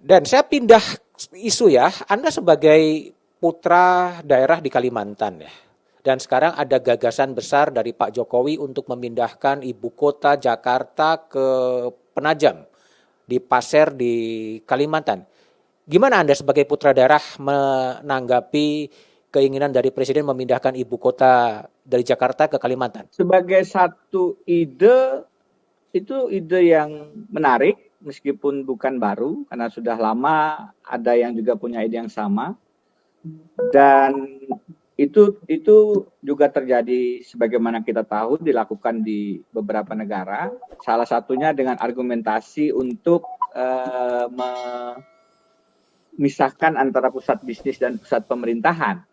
Dan saya pindah isu ya, Anda sebagai putra daerah di Kalimantan ya. Dan sekarang ada gagasan besar dari Pak Jokowi untuk memindahkan ibu kota Jakarta ke Penajam di Pasir di Kalimantan. Gimana Anda sebagai putra daerah menanggapi keinginan dari Presiden memindahkan ibu kota dari Jakarta ke Kalimantan? Sebagai satu ide, itu ide yang menarik, meskipun bukan baru, karena sudah lama ada yang juga punya ide yang sama. Dan itu juga terjadi sebagaimana kita tahu dilakukan di beberapa negara. Salah satunya dengan argumentasi untuk memisahkan antara pusat bisnis dan pusat pemerintahan.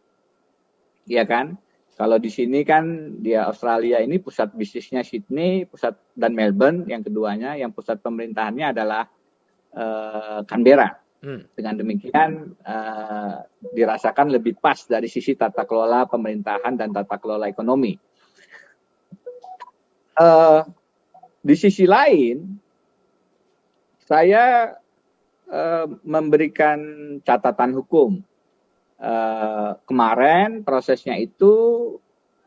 Iya kan? Kalau di sini kan di Australia ini pusat bisnisnya Sydney, pusat dan Melbourne yang keduanya, yang pusat pemerintahannya adalah Canberra. Dengan demikian dirasakan lebih pas dari sisi tata kelola pemerintahan dan tata kelola ekonomi. Di sisi lain, saya memberikan catatan hukum. Kemarin prosesnya itu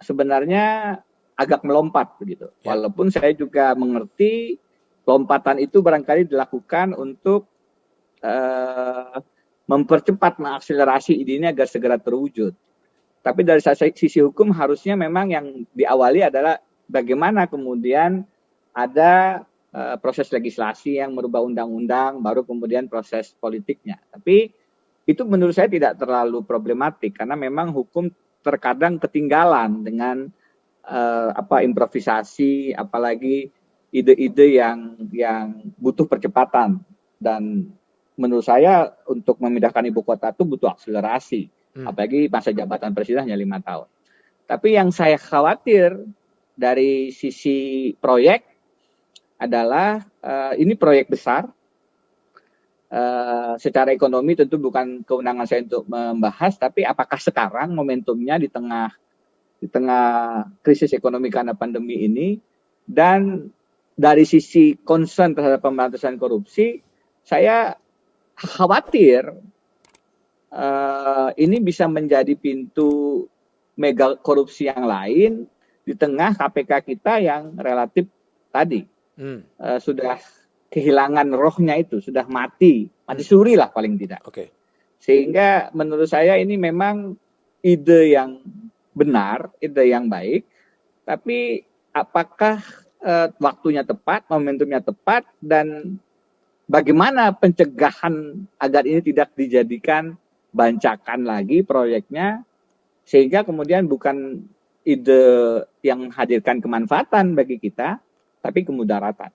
sebenarnya agak melompat begitu. Walaupun saya juga mengerti lompatan itu barangkali dilakukan untuk mempercepat, mengakselerasi ide ini agar segera terwujud. Tapi dari sisi hukum harusnya memang yang diawali adalah bagaimana kemudian ada proses legislasi yang merubah undang-undang, baru kemudian proses politiknya. Tapi itu menurut saya tidak terlalu problematik karena memang hukum terkadang ketinggalan dengan improvisasi, apalagi ide-ide yang butuh percepatan. Dan menurut saya untuk memindahkan ibu kota itu butuh akselerasi, apalagi masa jabatan presiden hanya 5 tahun. Tapi yang saya khawatir dari sisi proyek adalah ini proyek besar. Secara ekonomi tentu bukan kewenangan saya untuk membahas, tapi apakah sekarang momentumnya di tengah krisis ekonomi karena pandemi ini, dan dari sisi concern terhadap pemberantasan korupsi, saya khawatir ini bisa menjadi pintu mega korupsi yang lain di tengah KPK kita yang relatif tadi sudah kehilangan rohnya, itu sudah mati suri lah paling tidak. Sehingga menurut saya ini memang ide yang benar, ide yang baik, tapi apakah waktunya tepat, momentumnya tepat, dan bagaimana pencegahan agar ini tidak dijadikan bancakan lagi proyeknya, sehingga kemudian bukan ide yang menghadirkan kemanfaatan bagi kita, tapi kemudaratan.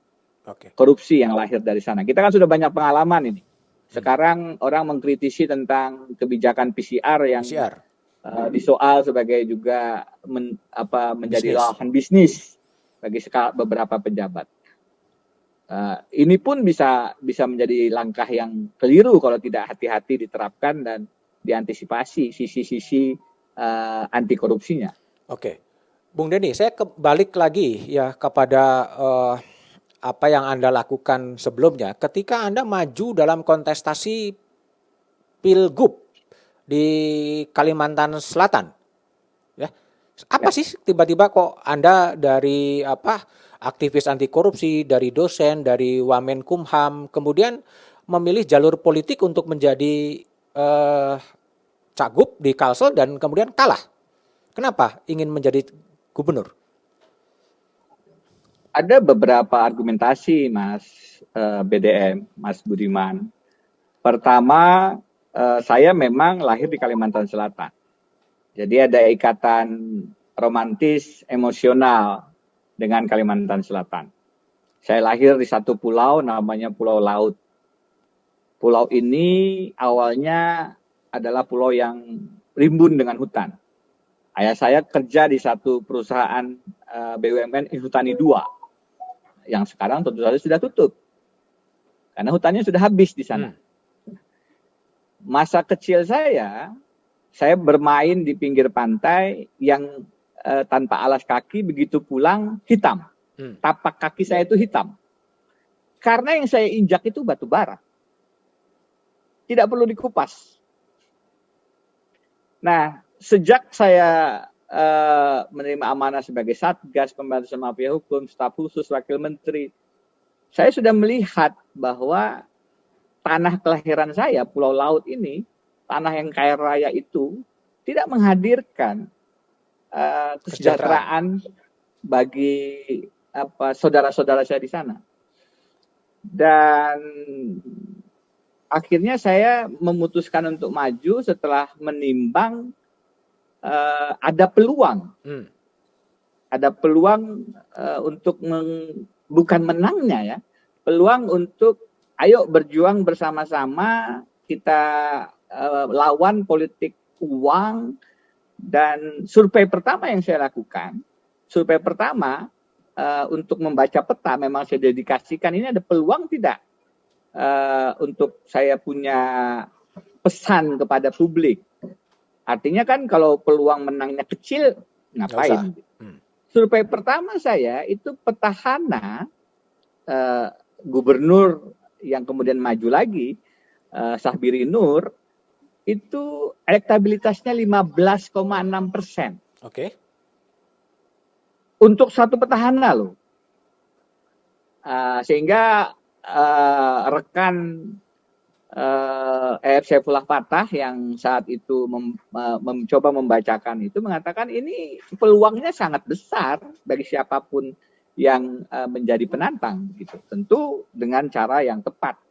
Korupsi yang lahir dari sana. Kita kan sudah banyak pengalaman ini. Sekarang orang mengkritisi tentang kebijakan PCR yang disoal sebagai juga menjadi lahan bisnis bagi beberapa pejabat. Ini pun bisa menjadi langkah yang keliru kalau tidak hati-hati diterapkan dan diantisipasi sisi-sisi anti korupsinya. Bung Denny, saya balik lagi ya kepada apa yang Anda lakukan sebelumnya ketika Anda maju dalam kontestasi Pilgub di Kalimantan Selatan. Ya. Apa sih tiba-tiba kok Anda dari aktivis anti korupsi, dari dosen, dari Wamenkumham, kemudian memilih jalur politik untuk menjadi cagup di Kalsel dan kemudian kalah. Kenapa ingin menjadi gubernur? Ada beberapa argumentasi, Mas BDM, Mas Budiman. Pertama, saya memang lahir di Kalimantan Selatan. Jadi ada ikatan romantis, emosional dengan Kalimantan Selatan. Saya lahir di satu pulau namanya Pulau Laut. Pulau ini awalnya adalah pulau yang rimbun dengan hutan. Ayah saya kerja di satu perusahaan BUMN Inhutani 2. Yang sekarang tentu saja sudah tutup. Karena hutannya sudah habis di sana. Masa kecil saya bermain di pinggir pantai yang tanpa alas kaki, begitu pulang hitam. Tapak kaki saya itu hitam. Karena yang saya injak itu batu bara. tidak perlu dikupas. Nah, sejak saya menerima amanah sebagai Satgas, Pemberantasan Mafia Hukum, staf khusus, wakil menteri, saya sudah melihat bahwa tanah kelahiran saya, Pulau Laut ini, tanah yang kaya raya itu, tidak menghadirkan kesejahteraan bagi saudara-saudara saya di sana. Dan akhirnya saya memutuskan untuk maju setelah menimbang ada peluang. Ada peluang untuk bukan menangnya ya, peluang untuk ayo berjuang bersama-sama, kita lawan politik uang. Dan survei pertama yang saya lakukan, untuk membaca peta, memang saya dedikasikan ini ada peluang tidak untuk saya punya pesan kepada publik. Artinya kan kalau peluang menangnya kecil, ngapain? Survei pertama saya itu petahana gubernur yang kemudian maju lagi, Syahbiri Nur, itu elektabilitasnya 15,6%. Oke. Untuk satu petahana loh. Sehingga rekan Saifullah Fattah yang saat itu mencoba membacakan itu mengatakan ini peluangnya sangat besar bagi siapapun yang menjadi penantang gitu. Tentu dengan cara yang tepat.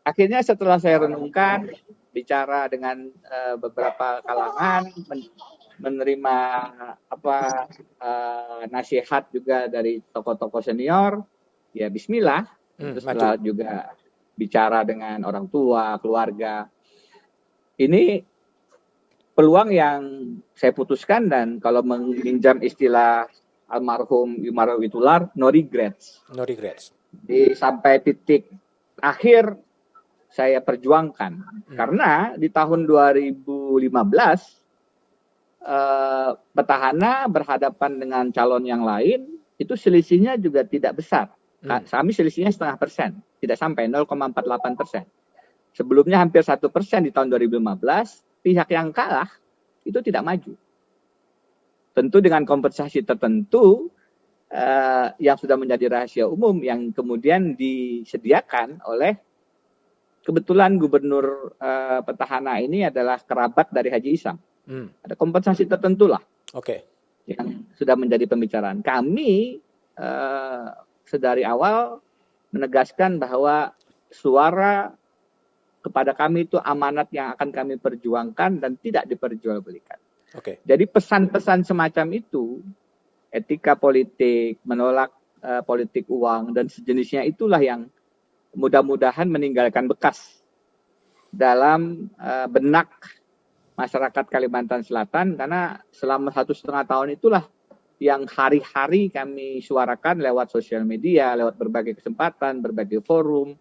Akhirnya setelah saya renungkan, bicara dengan beberapa kalangan, menerima nasihat juga dari tokoh-tokoh senior, ya bismillah. Setelah juga bicara dengan orang tua, keluarga. Ini peluang yang saya putuskan, dan kalau meminjam istilah almarhum Umar Witular, no regrets. No regrets. Sampai titik akhir saya perjuangkan. Karena di tahun 2015 petahana berhadapan dengan calon yang lain, itu selisihnya juga tidak besar. Kami selisihnya 0,5%, tidak sampai 0,48%. Sebelumnya hampir 1% di tahun 2015, pihak yang kalah itu tidak maju. Tentu dengan kompensasi tertentu yang sudah menjadi rahasia umum, yang kemudian disediakan oleh, kebetulan gubernur petahana ini adalah kerabat dari Haji Isam. Ada kompensasi tertentu lah. Yang sudah menjadi pembicaraan. Kami sedari awal menegaskan bahwa suara kepada kami itu amanat yang akan kami perjuangkan dan tidak diperjualbelikan. Jadi pesan-pesan semacam itu, etika politik, menolak politik uang dan sejenisnya, itulah yang mudah-mudahan meninggalkan bekas dalam benak masyarakat Kalimantan Selatan, karena selama 1,5 tahun itulah yang hari-hari kami suarakan lewat sosial media, lewat berbagai kesempatan, berbagai forum.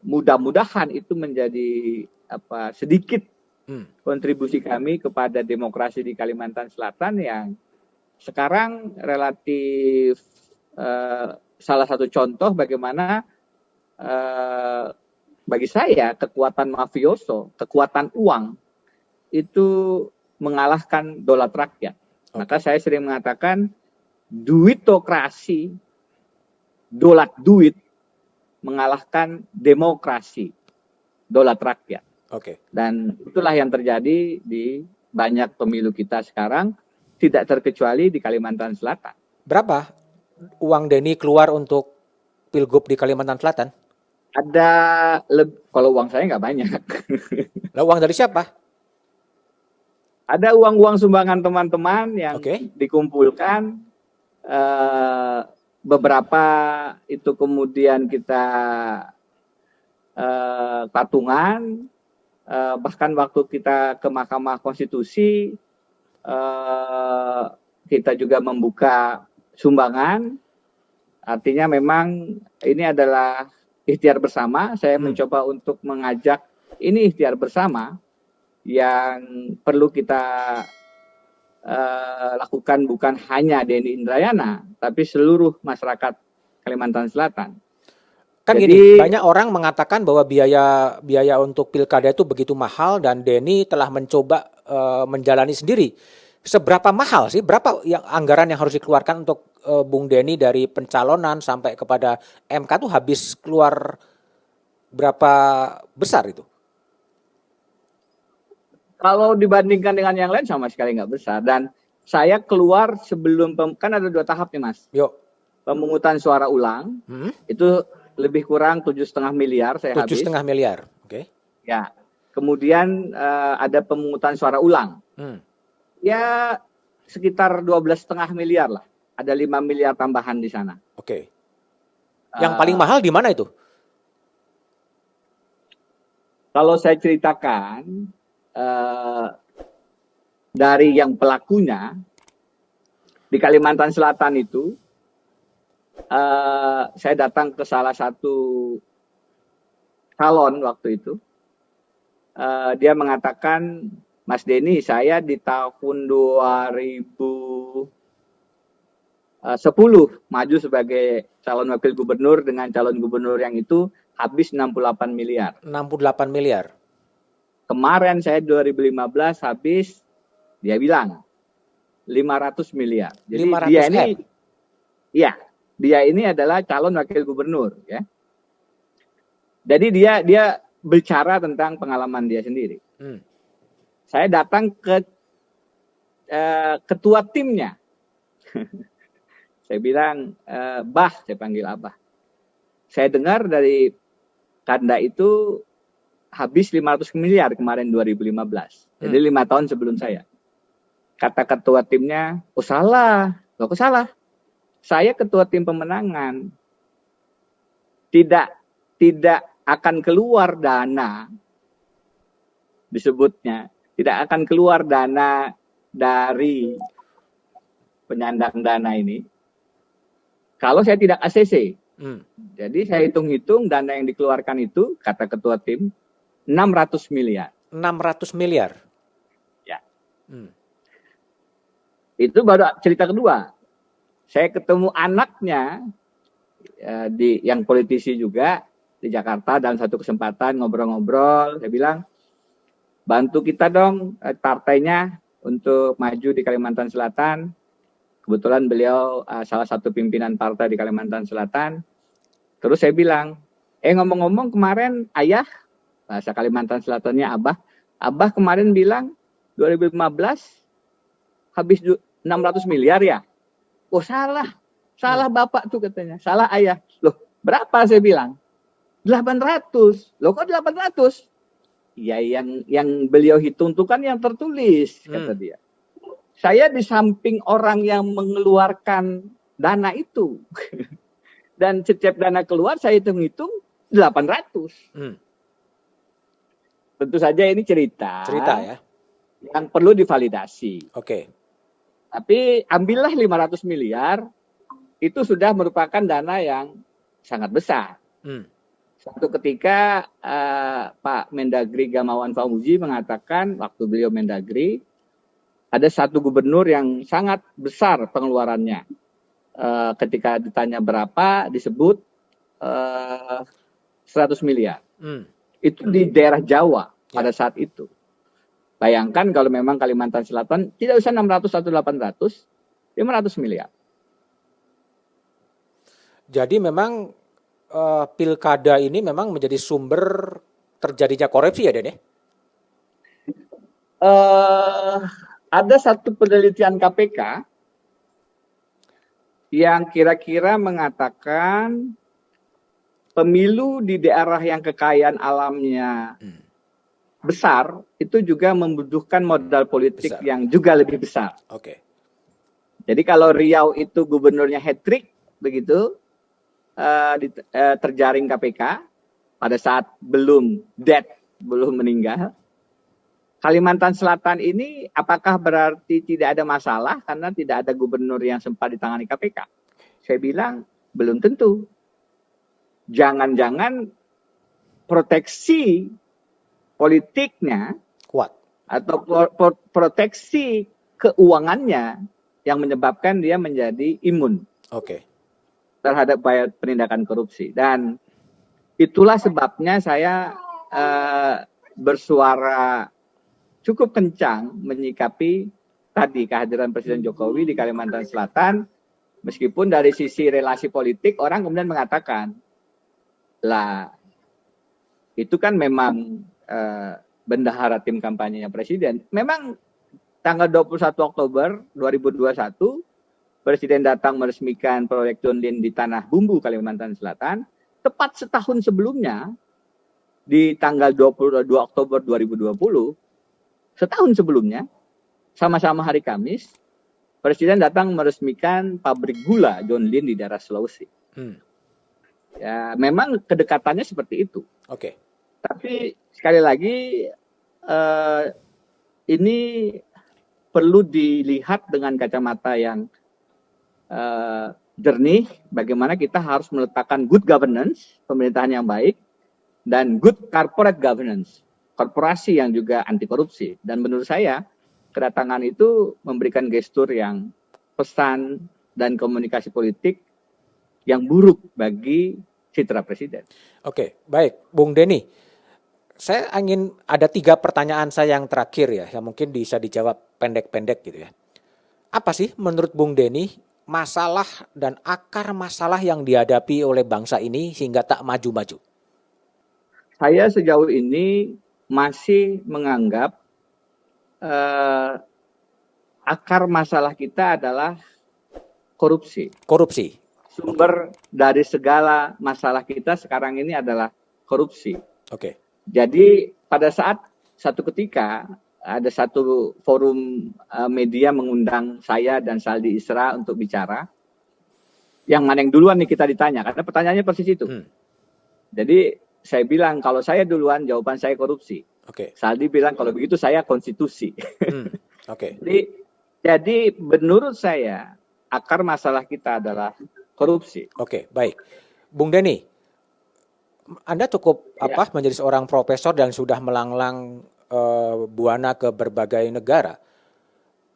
Mudah-mudahan itu menjadi sedikit kontribusi kami kepada demokrasi di Kalimantan Selatan yang sekarang relatif salah satu contoh bagaimana bagi saya kekuatan mafioso, kekuatan uang itu mengalahkan dolat rakyat. Maka saya sering mengatakan duitokrasi, dolat duit mengalahkan demokrasi, dolat rakyat. Dan itulah yang terjadi di banyak pemilu kita sekarang, tidak terkecuali di Kalimantan Selatan. Berapa uang Denny keluar untuk pilgub di Kalimantan Selatan? Ada, kalau uang saya nggak banyak. Lah, uang dari siapa? Ada uang-uang sumbangan teman-teman yang dikumpulkan, beberapa itu kemudian kita patungan, bahkan waktu kita ke Mahkamah Konstitusi, kita juga membuka sumbangan. Artinya memang ini adalah ikhtiar bersama. Saya mencoba untuk mengajak ini ikhtiar bersama yang perlu kita lakukan bukan hanya Denny Indrayana, tapi seluruh masyarakat Kalimantan Selatan. Kan Jadi, gini, banyak orang mengatakan bahwa biaya untuk pilkada itu begitu mahal dan Denny telah mencoba menjalani sendiri. Seberapa mahal sih? Berapa yang anggaran yang harus dikeluarkan untuk Bung Denny dari pencalonan sampai kepada MK tuh habis keluar berapa besar itu? kalau dibandingkan dengan yang lain sama sekali nggak besar. Dan saya keluar sebelum, kan ada 2 tahap nih Mas. Yuk. Pemungutan suara ulang, itu lebih kurang 7,5 miliar saya habis. 7,5 miliar, oke. Ya, kemudian ada pemungutan suara ulang. Ya, sekitar 12,5 miliar lah. Ada 5 miliar tambahan di sana. Oke. Yang paling mahal di mana itu? Kalau saya ceritakan, dari yang pelakunya, di Kalimantan Selatan itu, saya datang ke salah satu calon waktu itu. Dia mengatakan, Mas Denny, saya di tahun 2010 maju sebagai calon wakil gubernur dengan calon gubernur yang itu habis 68 miliar. 68 miliar. Kemarin saya 2015 habis, dia bilang 500 miliar. Jadi 500 dia ini, M. iya, dia ini adalah calon wakil gubernur, ya. Jadi dia bicara tentang pengalaman dia sendiri. Saya datang ke ketua timnya. Saya bilang, Bah, saya panggil Abah. Saya dengar dari Kanda itu habis 500 miliar kemarin 2015. Jadi 5 tahun sebelum saya. Kata ketua timnya, oh salah. Loh, kok salah? Saya ketua tim pemenangan. Tidak akan keluar dana, disebutnya, tidak akan keluar dana dari penyandang dana ini kalau saya tidak ACC. Jadi saya hitung-hitung dana yang dikeluarkan itu, kata ketua tim, 600 miliar. 600 miliar? Ya. Itu baru cerita kedua. Saya ketemu anaknya, yang politisi juga, di Jakarta dalam satu kesempatan ngobrol-ngobrol. Saya bilang, bantu kita dong partainya untuk maju di Kalimantan Selatan. Kebetulan beliau salah satu pimpinan partai di Kalimantan Selatan. Terus saya bilang, ngomong-ngomong kemarin ayah, bahasa Kalimantan Selatannya Abah kemarin bilang 2015 habis 600 miliar ya? Oh salah bapak tuh katanya, salah ayah. Loh berapa saya bilang? 800. Loh kok 800? Ya yang beliau hitung itu kan yang tertulis, kata dia. Saya di samping orang yang mengeluarkan dana itu. Dan setiap dana keluar saya hitung-hitung 800. Tentu saja ini cerita ya. Yang perlu divalidasi. Oke. Tapi ambillah 500 miliar, itu sudah merupakan dana yang sangat besar. Suatu ketika Pak Mendagri Gamawan Fauzi mengatakan waktu beliau Mendagri, ada satu gubernur yang sangat besar pengeluarannya. Ketika ditanya berapa, disebut 100 miliar. Itu di daerah Jawa pada saat itu. Bayangkan kalau memang Kalimantan Selatan tidak usah 600 atau 800, 500 miliar. Jadi memang pilkada ini memang menjadi sumber terjadinya korupsi ya, Den? Ada satu penelitian KPK yang kira-kira mengatakan pemilu di daerah yang kekayaan alamnya besar itu juga membutuhkan modal politik yang juga lebih besar. Oke. Jadi kalau Riau itu gubernurnya hat-trick begitu terjaring KPK pada saat belum meninggal. Kalimantan Selatan ini apakah berarti tidak ada masalah karena tidak ada gubernur yang sempat ditangani KPK? Saya bilang belum tentu. Jangan-jangan proteksi politiknya kuat atau proteksi keuangannya yang menyebabkan dia menjadi imun terhadap penindakan korupsi. Dan Itulah sebabnya saya bersuara cukup kencang menyikapi tadi kehadiran Presiden Jokowi di Kalimantan Selatan, meskipun dari sisi relasi politik orang kemudian mengatakan, lah itu kan memang bendahara tim kampanyenya Presiden. Memang tanggal 21 Oktober 2021, Presiden datang meresmikan proyek John Lynn di Tanah Bumbu, Kalimantan Selatan. Tepat setahun sebelumnya, di tanggal 22 Oktober 2020, setahun sebelumnya, sama-sama hari Kamis, Presiden datang meresmikan pabrik gula John Lynn di daerah Sulawesi. Ya, memang kedekatannya seperti itu. Oke. Tapi sekali lagi ini perlu dilihat dengan kacamata yang jernih. Bagaimana kita harus meletakkan good governance, pemerintahan yang baik, dan good corporate governance, korporasi yang juga anti korupsi. Dan menurut saya kedatangan itu memberikan gestur yang pesan dan komunikasi politik yang buruk bagi citra Presiden. Oke, baik, Bung Denny. Saya ingin ada 3 pertanyaan saya yang terakhir ya, yang mungkin bisa dijawab pendek-pendek gitu ya. Apa sih menurut Bung Denny masalah dan akar masalah yang dihadapi oleh bangsa ini sehingga tak maju-maju? Saya sejauh ini masih menganggap akar masalah kita adalah korupsi. Korupsi. Sumber dari segala masalah kita sekarang ini adalah korupsi. Oke. Jadi pada saat satu ketika ada satu forum media mengundang saya dan Saldi Isra untuk bicara, yang mana yang duluan nih kita ditanya, karena pertanyaannya persis itu. Jadi saya bilang kalau saya duluan jawaban saya korupsi. Oke. Saldi bilang kalau begitu saya konstitusi. Oke. Jadi menurut saya akar masalah kita adalah korupsi. Oke, baik. Bung Denny, Anda cukup menjadi seorang profesor dan sudah melanglang buana ke berbagai negara.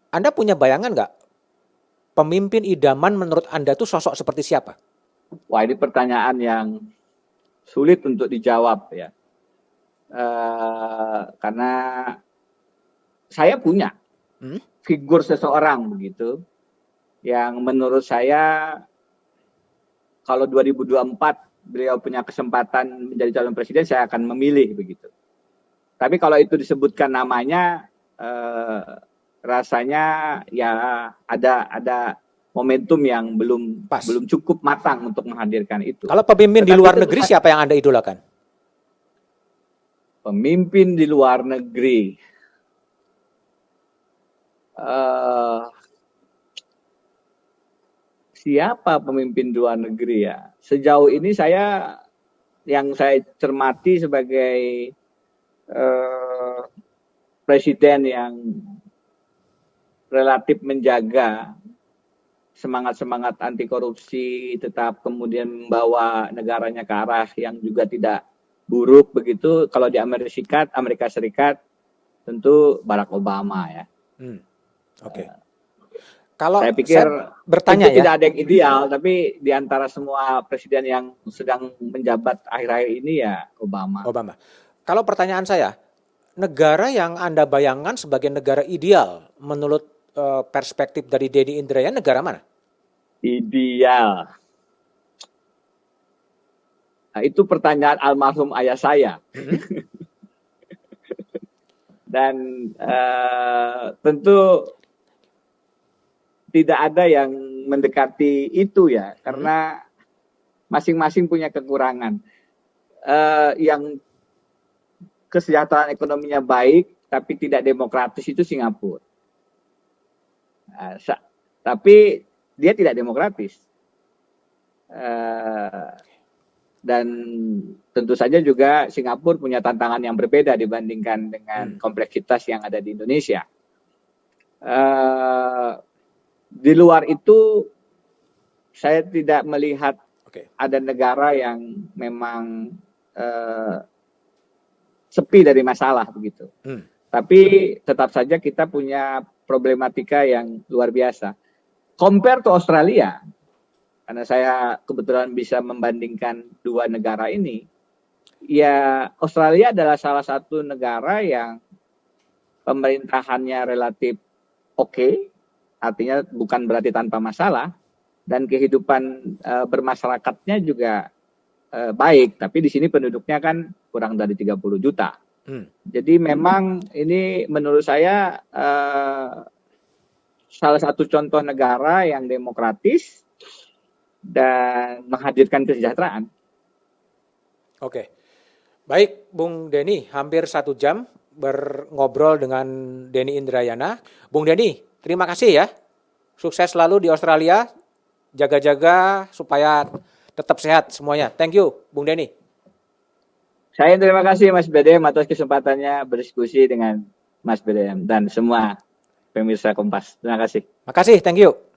Anda punya bayangan nggak pemimpin idaman menurut Anda itu sosok seperti siapa? Wah, ini pertanyaan yang sulit untuk dijawab ya. Karena saya punya figur seseorang begitu yang menurut saya kalau 2024 beliau punya kesempatan menjadi calon presiden, saya akan memilih begitu. Tapi kalau itu disebutkan namanya, rasanya ya ada momentum yang belum cukup matang untuk menghadirkan itu. Kalau pemimpin di luar negeri siapa yang Anda idolakan? Pemimpin di luar negeri. Siapa pemimpin luar negeri ya? Sejauh ini yang saya cermati sebagai presiden yang relatif menjaga semangat-semangat anti korupsi, tetap kemudian membawa negaranya ke arah yang juga tidak buruk begitu. Kalau di Amerika Serikat tentu Barack Obama ya. Oke. Kalau saya pikir bertanya ya, tidak ada yang ideal, tapi di antara semua presiden yang sedang menjabat akhir-akhir ini ya Obama. Kalau pertanyaan saya, negara yang Anda bayangkan sebagai negara ideal menurut perspektif dari Denny Indrayana, negara mana? Ideal. Nah, itu pertanyaan almarhum ayah saya. Dan tentu tidak ada yang mendekati itu ya, karena masing-masing punya kekurangan. Yang kesejahteraan ekonominya baik, tapi tidak demokratis itu Singapura. Tapi dia tidak demokratis. Dan tentu saja juga Singapura punya tantangan yang berbeda dibandingkan dengan kompleksitas yang ada di Indonesia. Di luar itu saya tidak melihat ada negara yang memang sepi dari masalah begitu. Tapi tetap saja kita punya problematika yang luar biasa. Compare to Australia, karena saya kebetulan bisa membandingkan dua negara ini, ya Australia adalah salah satu negara yang pemerintahannya relatif oke, artinya bukan berarti tanpa masalah, dan kehidupan bermasyarakatnya juga baik, tapi di sini penduduknya kan kurang dari 30 juta. Jadi memang ini menurut saya salah satu contoh negara yang demokratis dan menghadirkan kesejahteraan. Oke, baik Bung Denny, hampir 1 jam ngobrol dengan Denny Indrayana. Bung Denny, terima kasih ya. Sukses selalu di Australia. Jaga-jaga supaya tetap sehat semuanya. Thank you, Bung Denny. Saya terima kasih Mas BDM atas kesempatannya berdiskusi dengan Mas BDM dan semua pemirsa Kompas. Terima kasih. Makasih, thank you.